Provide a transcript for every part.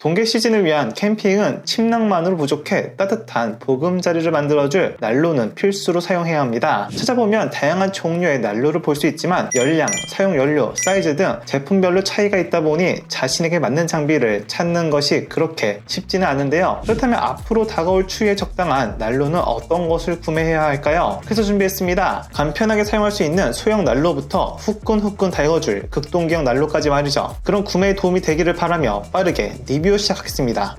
동계 시즌을 위한 캠핑은 침낭만으로 부족해 따뜻한 보금자리를 만들어줄 난로는 필수로 사용해야 합니다. 찾아보면 다양한 종류의 난로를 볼 수 있지만 열량, 사용 연료, 사이즈 등 제품별로 차이가 있다 보니 자신에게 맞는 장비를 찾는 것이 그렇게 쉽지는 않은데요. 그렇다면 앞으로 다가올 추위에 적당한 난로는 어떤 것을 구매해야 할까요? 그래서 준비했습니다. 간편하게 사용할 수 있는 소형 난로부터 후끈후끈 달궈줄 극동기형 난로까지 말이죠. 그런 구매에 도움이 되기를 바라며 빠르게 리뷰 시작하겠습니다.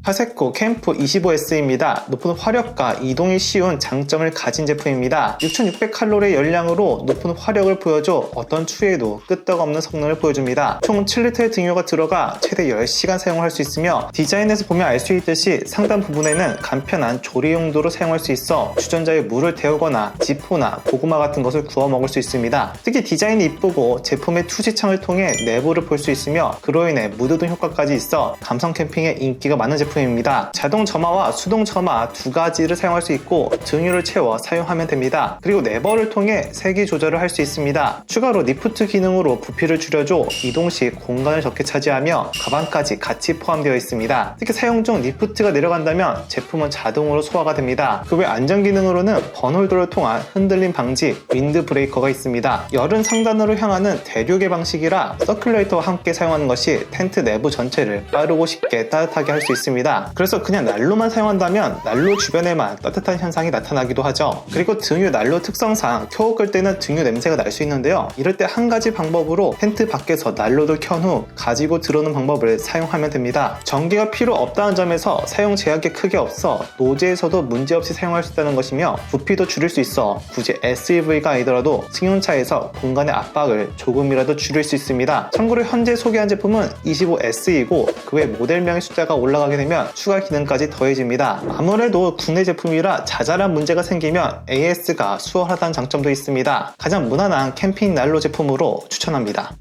파세코 캠프 25S입니다. 높은 화력과 이동이 쉬운 장점을 가진 제품입니다. 6600칼로리의 열량으로 높은 화력을 보여줘 어떤 추위에도 끄떡없는 성능을 보여줍니다. 총 7리터의 등유가 들어가 최대 10시간 사용할 수 있으며 디자인에서 보면 알 수 있듯이 상단 부분에는 간편한 조리 용도로 사용할 수 있어 주전자에 물을 데우거나 지포나 고구마 같은 것을 구워 먹을 수 있습니다. 특히 디자인이 이쁘고 제품의 투지창을 통해 내부를 볼 수 있으며 그로 인해 무드등 효과까지 있어 감성 캠핑에 인기가 많은 제품입니다. 자동 점화와 수동 점화 두 가지를 사용할 수 있고 등유를 채워 사용하면 됩니다. 그리고 레버를 통해 세기 조절을 할 수 있습니다. 추가로 리프트 기능으로 부피를 줄여줘 이동 시 공간을 적게 차지하며 가방까지 같이 포함되어 있습니다. 특히 사용 중 리프트가 내려간다면 제품은 자동으로 소화가 됩니다. 그 외 안전 기능으로는 번홀더를 통한 흔들림 방지 윈드 브레이커가 있습니다. 열은 상단으로 향하는 대류계 방식이라 서큘레이터와 함께 사용하는 것이 텐트 내부 전체를 빠르고 쉽게 따뜻하게 할 수 있습니다. 그래서 그냥 난로만 사용한다면 난로 주변에만 따뜻한 현상이 나타나기도 하죠. 그리고 등유 난로 특성상 켜고 끌 때는 등유 냄새가 날 수 있는데요. 이럴 때 한 가지 방법으로 텐트 밖에서 난로를 켠 후 가지고 들어오는 방법을 사용하면 됩니다. 전기가 필요 없다는 점에서 사용 제약이 크게 없어 노지에서도 문제없이 사용할 수 있다는 것이며 부피도 줄일 수 있어 굳이 SUV가 아니더라도 승용차에서 공간의 압박을 조금이라도 줄일 수 있습니다. 참고로 현재 소개한 제품은 25S이고 그 외 모델명의 숫자가 올라가게 되면 추가 기능까지 더해집니다. 아무래도 국내 제품이라 자잘한 문제가 생기면 AS가 수월하다는 장점도 있습니다. 가장 무난한 캠핑 난로 제품으로 추천합니다.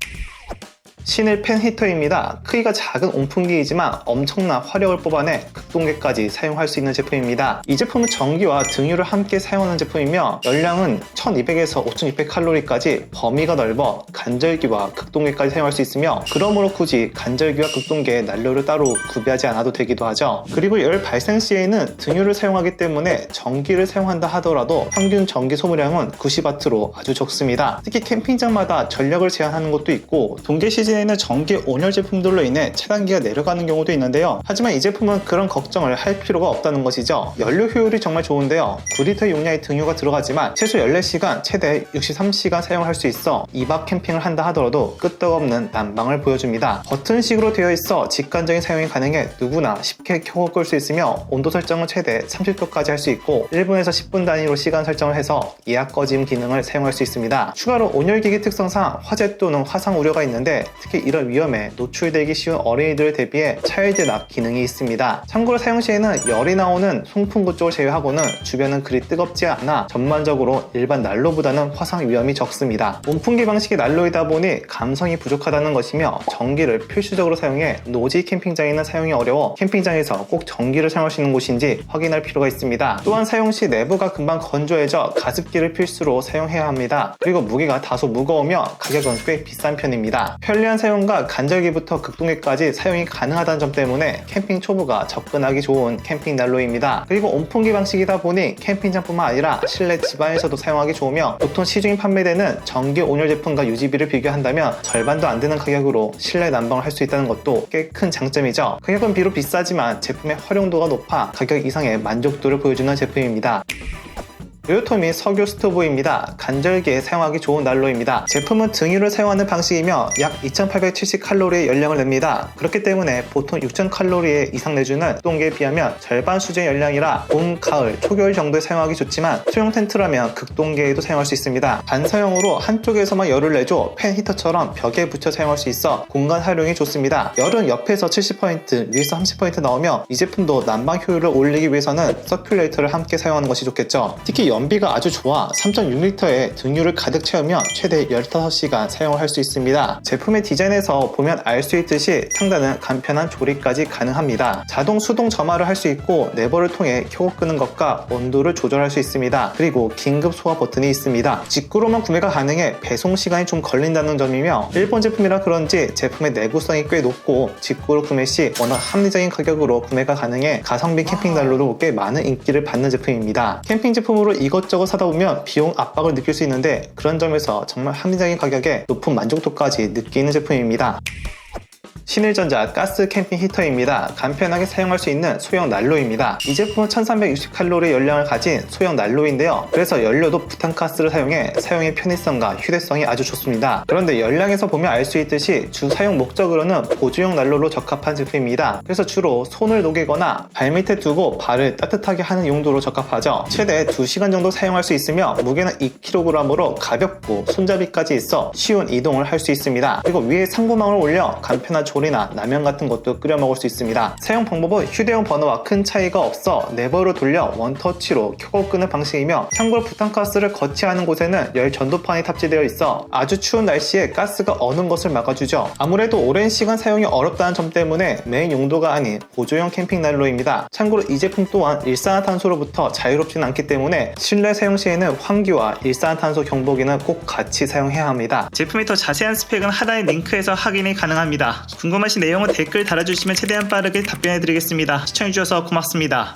신일 팬 히터입니다. 크기가 작은 온풍기이지만 엄청난 화력을 뽑아내 극동계까지 사용할 수 있는 제품입니다. 이 제품은 전기와 등유를 함께 사용하는 제품이며 열량은 1200에서 5600칼로리까지 범위가 넓어 간절기와 극동계까지 사용할 수 있으며 그러므로 굳이 간절기와 극동계의 난로를 따로 구비하지 않아도 되기도 하죠. 그리고 열 발생 시에는 등유를 사용하기 때문에 전기를 사용한다 하더라도 평균 전기 소모량은 90W로 아주 적습니다. 특히 캠핑장마다 전력을 제한하는 것도 있고 동계 시즌에는 전기 온열 제품들로 인해 차단기가 내려가는 경우도 있는데요. 하지만 이 제품은 그런 걱정을 할 필요가 없다는 것이죠. 연료 효율이 정말 좋은데요. 9리터 용량의 등유가 들어가지만 최소 14시간, 최대 63시간 사용할 수 있어 2박 캠핑을 한다 하더라도 끄떡없는 난방을 보여줍니다. 버튼식으로 되어 있어 직관적인 사용이 가능해 누구나 쉽게 켜고 끌 수 있으며 온도 설정은 최대 30도까지 할 수 있고 1분에서 10분 단위로 시간 설정을 해서 예약 꺼짐 기능을 사용할 수 있습니다. 추가로 온열기기 특성상 화재 또는 화상 우려가 있는데 특히 이런 위험에 노출되기 쉬운 어린이들을 대비해 차일드 납 기능이 있습니다. 참고로 사용 시에는 열이 나오는 송풍구 쪽을 제외하고는 주변은 그리 뜨겁지 않아 전반적으로 일반 난로보다는 화상 위험이 적습니다. 온풍기 방식의 난로이다 보니 감성이 부족하다는 것이며 전기를 필수적으로 사용해 노지 캠핑장에는 사용이 어려워 캠핑장에서 꼭 전기를 사용할 수 있는 곳인지 확인할 필요가 있습니다. 또한 사용 시 내부가 금방 건조해져 가습기를 필수로 사용해야 합니다. 그리고 무게가 다소 무거우며 가격은 꽤 비싼 편입니다. 편리한 사용과 간절기부터 극동기까지 사용이 가능하다는 점 때문에 캠핑 초보가 접근하기 좋은 캠핑 난로입니다. 그리고 온풍기 방식이다 보니 캠핑장뿐만 아니라 실내 집안에서도 사용하기 좋으며 보통 시중에 판매되는 전기 온열 제품과 유지비를 비교한다면 절반도 안 되는 가격으로 실내 난방을 할 수 있다는 것도 꽤 큰 장점이죠. 가격은 비록 비싸지만 제품의 활용도가 높아 가격 이상의 만족도를 보여주는 제품입니다. 요요토미 석유 스토브입니다. 간절기에 사용하기 좋은 난로입니다. 제품은 등유를 사용하는 방식이며 약 2870칼로리의 열량을 냅니다. 그렇기 때문에 보통 6000칼로리 이상 내주는 극동기에 비하면 절반 수준의 열량이라 봄, 가을, 초겨울 정도에 사용하기 좋지만 소형 텐트라면 극동기에도 사용할 수 있습니다. 반사형으로 한쪽에서만 열을 내줘 팬 히터처럼 벽에 붙여 사용할 수 있어 공간 활용이 좋습니다. 열은 옆에서 70%, 위에서 30% 나오며 이 제품도 난방 효율을 올리기 위해서는 서큘레이터를 함께 사용하는 것이 좋겠죠. 특히 연비가 아주 좋아 3.6L의 등유를 가득 채우며 최대 15시간 사용을 할 수 있습니다. 제품의 디자인에서 보면 알 수 있듯이 상단은 간편한 조립까지 가능합니다. 자동 수동 점화를 할 수 있고 레버를 통해 켜고 끄는 것과 온도를 조절할 수 있습니다. 그리고 긴급 소화 버튼이 있습니다. 직구로만 구매가 가능해 배송 시간이 좀 걸린다는 점이며 일본 제품이라 그런지 제품의 내구성이 꽤 높고 직구로 구매 시 워낙 합리적인 가격으로 구매가 가능해 가성비 캠핑 난로로 꽤 많은 인기를 받는 제품입니다. 캠핑 제품으로 이것저것 사다 보면 비용 압박을 느낄 수 있는데 그런 점에서 정말 합리적인 가격에 높은 만족도까지 느끼는 제품입니다. 신일전자 가스 캠핑 히터입니다. 간편하게 사용할 수 있는 소형 난로입니다. 이 제품은 1360칼로리 연량을 가진 소형 난로인데요. 그래서 연료도 부탄가스를 사용해 사용의 편의성과 휴대성이 아주 좋습니다. 그런데 연량에서 보면 알 수 있듯이 주 사용 목적으로는 보조용 난로로 적합한 제품입니다. 그래서 주로 손을 녹이거나 발밑에 두고 발을 따뜻하게 하는 용도로 적합하죠. 최대 2시간 정도 사용할 수 있으며 무게는 2kg으로 가볍고 손잡이까지 있어 쉬운 이동을 할 수 있습니다. 그리고 위에 상부망을 올려 간편한 조리나 라면 같은 것도 끓여 먹을 수 있습니다. 사용 방법은 휴대용 버너와 큰 차이가 없어 레버를 돌려 원터치로 켜고 끄는 방식이며 참고로 부탄가스를 거치하는 곳에는 열 전도판이 탑재되어 있어 아주 추운 날씨에 가스가 어는 것을 막아주죠. 아무래도 오랜 시간 사용이 어렵다는 점 때문에 메인 용도가 아닌 보조용 캠핑 난로입니다. 참고로 이 제품 또한 일산화탄소로부터 자유롭지는 않기 때문에 실내 사용 시에는 환기와 일산화탄소 경보기는 꼭 같이 사용해야 합니다. 제품의 더 자세한 스펙은 하단의 링크에서 확인이 가능합니다. 궁금하신 내용은 댓글 달아주시면 최대한 빠르게 답변해드리겠습니다. 시청해주셔서 고맙습니다.